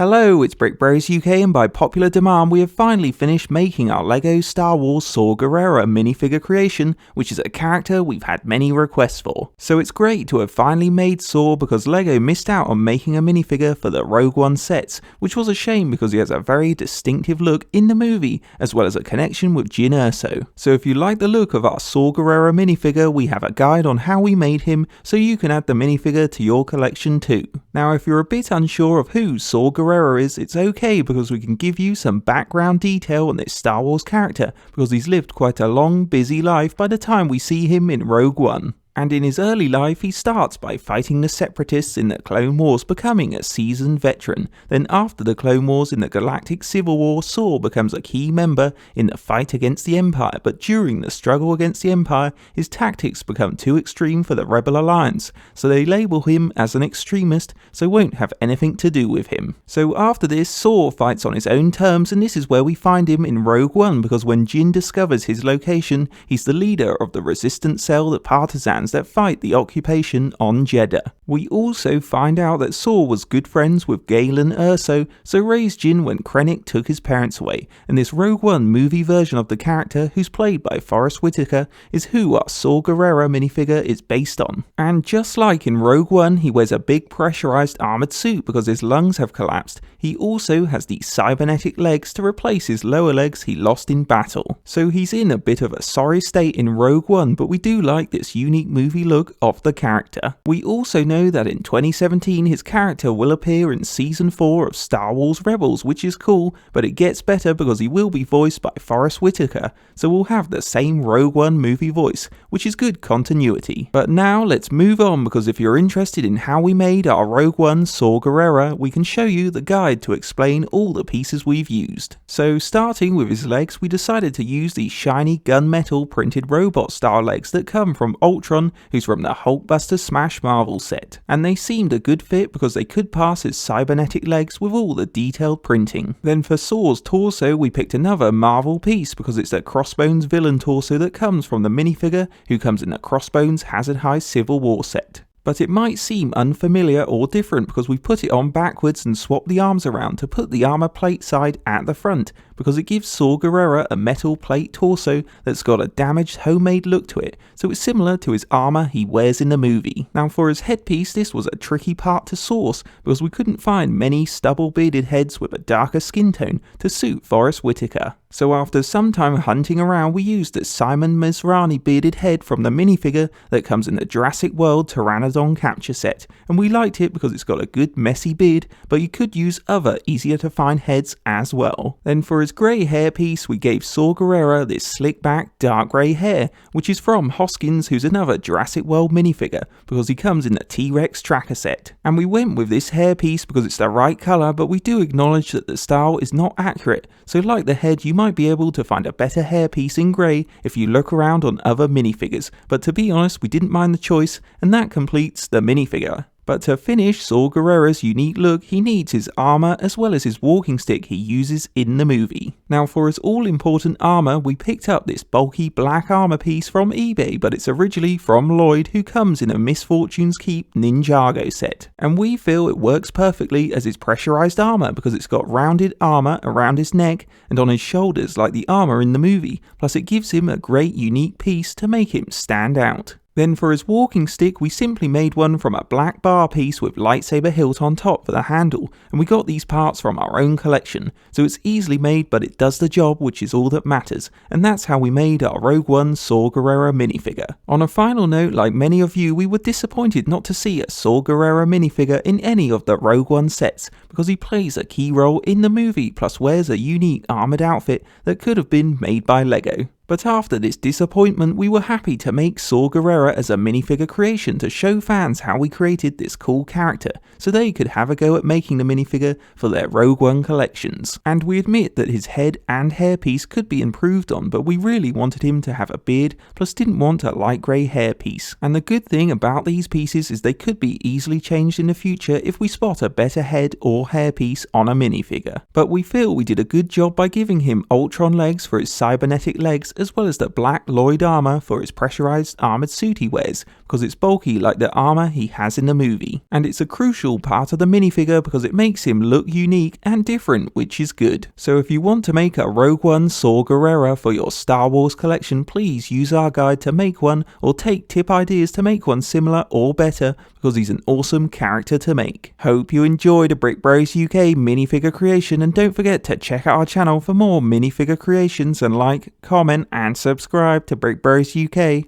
Hello, it's Brick Bros UK, and by popular demand we have finally finished making our LEGO Star Wars Saw Gerrera minifigure creation, which is a character we've had many requests for. So it's great to have finally made Saw because LEGO missed out on making a minifigure for the Rogue One sets, which was a shame because he has a very distinctive look in the movie, as well as a connection with Jyn Erso. So if you like the look of our Saw Gerrera minifigure, we have a guide on how we made him, so you can add the minifigure to your collection too. Now if you're a bit unsure of who Saw Gerrera is, it's okay because we can give you some background detail on this Star Wars character because he's lived quite a long, busy life by the time we see him in Rogue One. And in his early life, he starts by fighting the Separatists in the Clone Wars, becoming a seasoned veteran. Then after the Clone Wars in the Galactic Civil War, Saw becomes a key member in the fight against the Empire, but during the struggle against the Empire, his tactics become too extreme for the Rebel Alliance, so they label him as an extremist, so won't have anything to do with him. So after this, Saw fights on his own terms, and this is where we find him in Rogue One, because when Jyn discovers his location, he's the leader of the resistance cell, the Partisans, that fight the occupation on Jedha. We also find out that Saw was good friends with Galen Erso, so raised Jyn when Krennic took his parents away, and this Rogue One movie version of the character, who's played by Forrest Whitaker, is who our Saw Gerrera minifigure is based on. And just like in Rogue One, he wears a big pressurized armored suit because his lungs have collapsed. He also has these cybernetic legs to replace his lower legs he lost in battle. So he's in a bit of a sorry state in Rogue One, but we do like this unique movie look of the character. We also know that in 2017 his character will appear in Season 4 of Star Wars Rebels, which is cool, but it gets better because he will be voiced by Forrest Whitaker, so we'll have the same Rogue One movie voice, which is good continuity. But now let's move on, because if you're interested in how we made our Rogue One Saw Gerrera, we can show you the guide to explain all the pieces we've used. So starting with his legs, we decided to use these shiny gunmetal printed robot style legs that come from Ultron, who's from the Hulkbuster Smash Marvel set. And they seemed a good fit because they could pass as cybernetic legs with all the detailed printing. Then for Saw's torso, we picked another Marvel piece because it's the Crossbones villain torso that comes from the minifigure who comes in the Crossbones Hazard High Civil War set. But it might seem unfamiliar or different because we put it on backwards and swapped the arms around to put the armor plate side at the front, because it gives Saw Gerrera a metal plate torso that's got a damaged homemade look to it, so it's similar to his armor he wears in the movie. Now for his headpiece, this was a tricky part to source because we couldn't find many stubble bearded heads with a darker skin tone to suit Forrest Whitaker. So after some time hunting around, we used the Simon Masrani bearded head from the minifigure that comes in the Jurassic World Pteranodon capture set, and we liked it because it's got a good messy beard, but you could use other easier to find heads as well. Then for his grey hairpiece, we gave Saw Gerrera this slick back dark grey hair, which is from Hoskins, who's another Jurassic World minifigure, because he comes in the T-Rex tracker set. And we went with this hairpiece because it's the right colour, but we do acknowledge that the style is not accurate, so like the head, you might be able to find a better hairpiece in grey if you look around on other minifigures, but to be honest, we didn't mind the choice, and that completes the minifigure. But to finish Saw Gerrera's unique look, he needs his armor as well as his walking stick he uses in the movie. Now for his all-important armor, we picked up this bulky black armor piece from eBay, but it's originally from Lloyd, who comes in a Misfortune's Keep Ninjago set. And we feel it works perfectly as his pressurized armor because it's got rounded armor around his neck and on his shoulders like the armor in the movie, plus it gives him a great unique piece to make him stand out. Then for his walking stick, we simply made one from a black bar piece with lightsaber hilt on top for the handle, and we got these parts from our own collection, so it's easily made but it does the job, which is all that matters, and that's how we made our Rogue One Saw Gerrera minifigure. On a final note, like many of you, we were disappointed not to see a Saw Gerrera minifigure in any of the Rogue One sets, because he plays a key role in the movie, plus wears a unique armoured outfit that could have been made by LEGO. But after this disappointment, we were happy to make Saw Gerrera as a minifigure creation to show fans how we created this cool character, so they could have a go at making the minifigure for their Rogue One collections. And we admit that his head and hairpiece could be improved on, but we really wanted him to have a beard, plus didn't want a light grey hairpiece. And the good thing about these pieces is they could be easily changed in the future if we spot a better head or hairpiece on a minifigure. But we feel we did a good job by giving him Ultron legs for his cybernetic legs, as well as the black Lloyd armor for his pressurized armored suit he wears, because it's bulky like the armor he has in the movie. And it's a crucial part of the minifigure because it makes him look unique and different, which is good. So if you want to make a Rogue One Saw Gerrera for your Star Wars collection, please use our guide to make one, or take tip ideas to make one similar or better, because he's an awesome character to make. Hope you enjoyed a Brick Bros UK minifigure creation, and don't forget to check out our channel for more minifigure creations, and like, comment and subscribe to Brick Bros UK.